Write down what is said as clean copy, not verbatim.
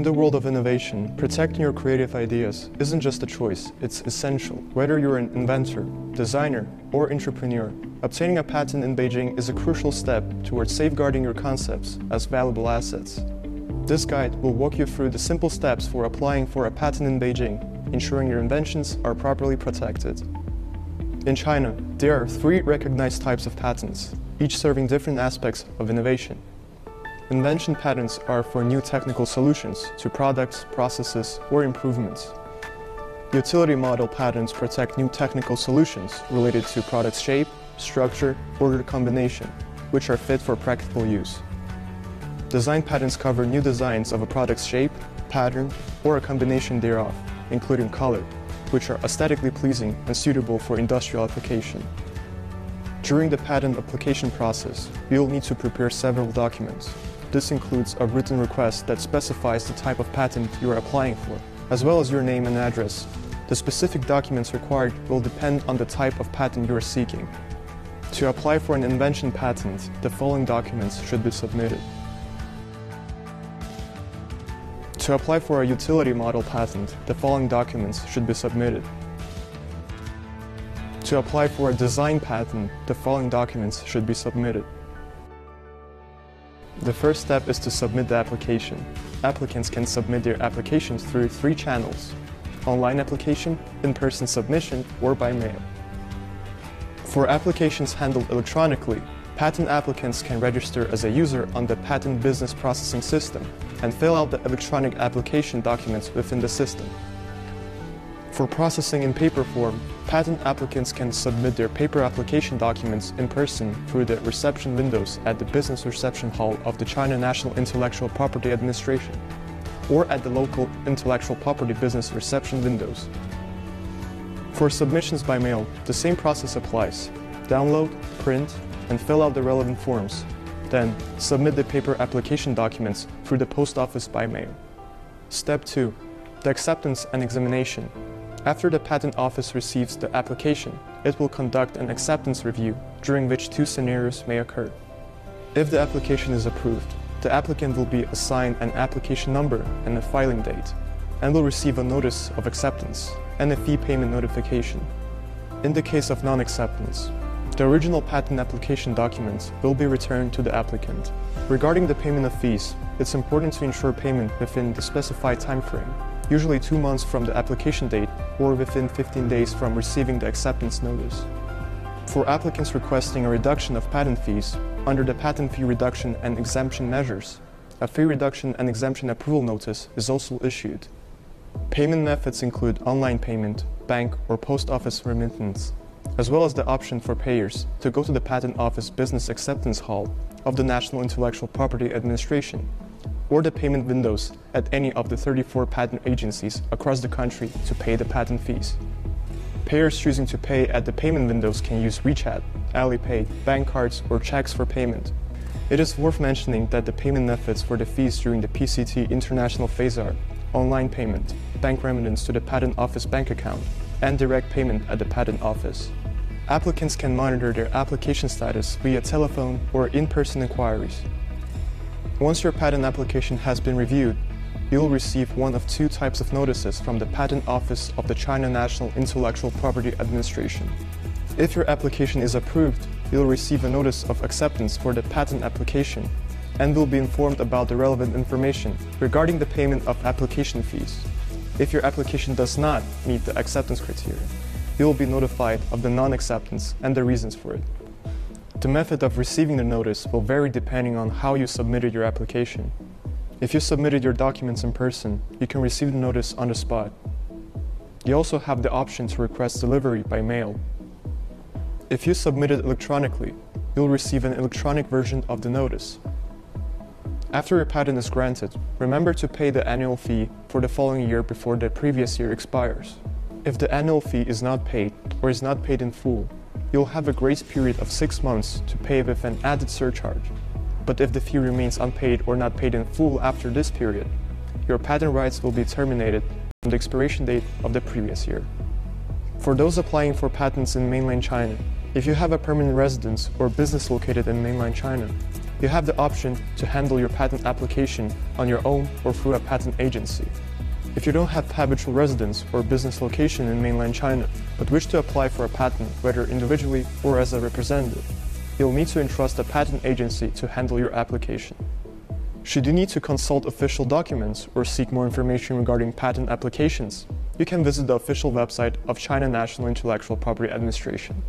In the world of innovation, protecting your creative ideas isn't just a choice, it's essential. Whether you're an inventor, designer, or entrepreneur, obtaining a patent in Beijing is a crucial step towards safeguarding your concepts as valuable assets. This guide will walk you through the simple steps for applying for a patent in Beijing, ensuring your inventions are properly protected. In China, there are 3 recognized types of patents, each serving different aspects of innovation. Invention patents are for new technical solutions to products, processes, or improvements. Utility model patents protect new technical solutions related to product shape, structure, or combination, which are fit for practical use. Design patents cover new designs of a product's shape, pattern, or a combination thereof, including color, which are aesthetically pleasing and suitable for industrial application. During the patent application process, you'll need to prepare several documents. This includes a written request that specifies the type of patent you are applying for, as well as your name and address. The specific documents required will depend on the type of patent you are seeking. To apply for an invention patent, the following documents should be submitted. To apply for a utility model patent, the following documents should be submitted. To apply for a design patent, the following documents should be submitted. The first step is to submit the application. Applicants can submit their applications through 3 channels: online application, in-person submission, or by mail. For applications handled electronically, patent applicants can register as a user on the Patent Business Processing System and fill out the electronic application documents within the system. For processing in paper form, patent applicants can submit their paper application documents in person through the reception windows at the Business Reception Hall of the China National Intellectual Property Administration, or at the local intellectual property business reception windows. For submissions by mail, the same process applies. Download, print, and fill out the relevant forms. Then, submit the paper application documents through the post office by mail. Step 2. The acceptance and examination. After the Patent Office receives the application, it will conduct an acceptance review, during which 2 scenarios may occur. If the application is approved, the applicant will be assigned an application number and a filing date, and will receive a notice of acceptance and a fee payment notification. In the case of non-acceptance, the original patent application documents will be returned to the applicant. Regarding the payment of fees, it's important to ensure payment within the specified time frame, usually 2 months from the application date or within 15 days from receiving the acceptance notice. For applicants requesting a reduction of patent fees, under the patent fee reduction and exemption measures, a fee reduction and exemption approval notice is also issued. Payment methods include online payment, bank or post office remittance, as well as the option for payers to go to the Patent Office Business Acceptance Hall of the National Intellectual Property Administration, or the payment windows at any of the 34 patent agencies across the country to pay the patent fees. Payers choosing to pay at the payment windows can use WeChat, Alipay, bank cards, or checks for payment. It is worth mentioning that the payment methods for the fees during the PCT international phase are online payment, bank remittance to the Patent Office bank account, and direct payment at the Patent Office. Applicants can monitor their application status via telephone or in-person inquiries. Once your patent application has been reviewed, you will receive one of 2 types of notices from the Patent Office of the China National Intellectual Property Administration. If your application is approved, you'll receive a notice of acceptance for the patent application and will be informed about the relevant information regarding the payment of application fees. If your application does not meet the acceptance criteria, you will be notified of the non-acceptance and the reasons for it. The method of receiving the notice will vary depending on how you submitted your application. If you submitted your documents in person, you can receive the notice on the spot. You also have the option to request delivery by mail. If you submit it electronically, you'll receive an electronic version of the notice. After your patent is granted, remember to pay the annual fee for the following year before the previous year expires. If the annual fee is not paid or is not paid in full, you'll have a grace period of 6 months to pay with an added surcharge. But if the fee remains unpaid or not paid in full after this period, your patent rights will be terminated from the expiration date of the previous year. For those applying for patents in mainland China, if you have a permanent residence or business located in mainland China, You have the option to handle your patent application on your own or through a patent agency. If you don't have habitual residence or business location in mainland China, but wish to apply for a patent whether individually or as a representative, you'll need to entrust a patent agency to handle your application. Should you need to consult official documents or seek more information regarding patent applications, you can visit the official website of China National Intellectual Property Administration.